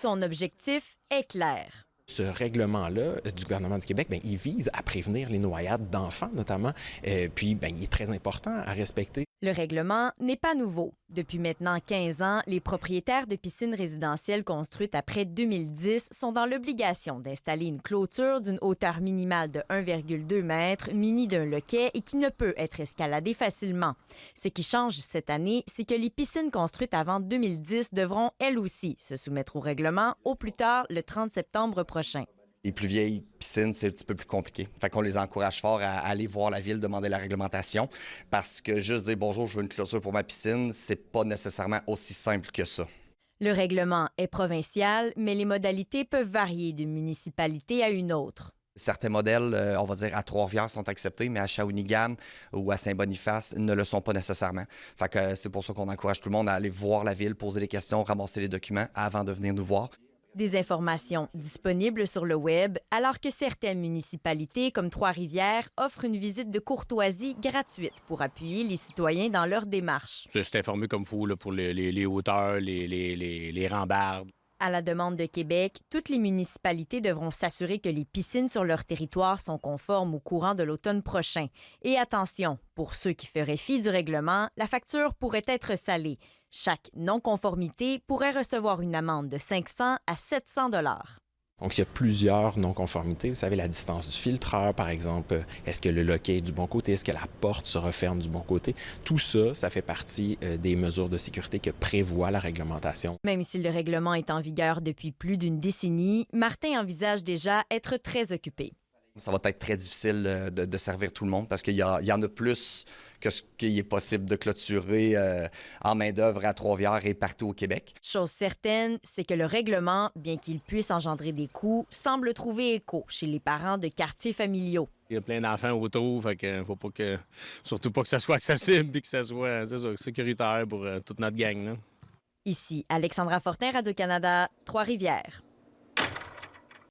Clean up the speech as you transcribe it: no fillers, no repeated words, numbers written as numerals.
Son objectif est clair. Ce règlement-là du gouvernement du Québec, il vise à prévenir les noyades d'enfants notamment, puis il est très important à respecter. Le règlement n'est pas nouveau. Depuis maintenant 15 ans, les propriétaires de piscines résidentielles construites après 2010 sont dans l'obligation d'installer une clôture d'une hauteur minimale de 1,2 mètre, munie d'un loquet et qui ne peut être escaladée facilement. Ce qui change cette année, c'est que les piscines construites avant 2010 devront, elles aussi, se soumettre au règlement au plus tard le 30 septembre prochain. Les plus vieilles piscines, c'est un petit peu plus compliqué. Fait qu'on les encourage fort à aller voir la ville, demander la réglementation, parce que juste dire « bonjour, je veux une clôture pour ma piscine », c'est pas nécessairement aussi simple que ça. Le règlement est provincial, mais les modalités peuvent varier d'une municipalité à une autre. Certains modèles, on va dire à Trois-Rivières, sont acceptés, mais à Shawinigan ou à Saint-Boniface ne le sont pas nécessairement. Fait que c'est pour ça qu'on encourage tout le monde à aller voir la ville, poser des questions, ramasser les documents avant de venir nous voir. Des informations disponibles sur le web, alors que certaines municipalités, comme Trois-Rivières, offrent une visite de courtoisie gratuite pour appuyer les citoyens dans leur démarche. C'est informé comme il faut là, pour les hauteurs, les rambardes. À la demande de Québec, toutes les municipalités devront s'assurer que les piscines sur leur territoire sont conformes au courant de l'automne prochain. Et attention, pour ceux qui feraient fi du règlement, la facture pourrait être salée. Chaque non-conformité pourrait recevoir une amende de 500 à 700 $. Donc, il y a plusieurs non-conformités. Vous savez, la distance du filtreur, par exemple. Est-ce que le loquet est du bon côté? Est-ce que la porte se referme du bon côté? Tout ça, ça fait partie des mesures de sécurité que prévoit la réglementation. Même si le règlement est en vigueur depuis plus d'une décennie, Martin envisage déjà être très occupé. Ça va être très difficile de servir tout le monde parce qu'il y en a plus que ce qu'il est possible de clôturer en main-d'œuvre à Trois-Rivières et partout au Québec. Chose certaine, c'est que le règlement, bien qu'il puisse engendrer des coûts, semble trouver écho chez les parents de quartiers familiaux. Il y a plein d'enfants autour, fait que faut pas que, surtout pas que ça soit accessible et que ça soit sécuritaire pour toute notre gang, là. Ici, Alexandra Fortin, Radio-Canada, Trois-Rivières.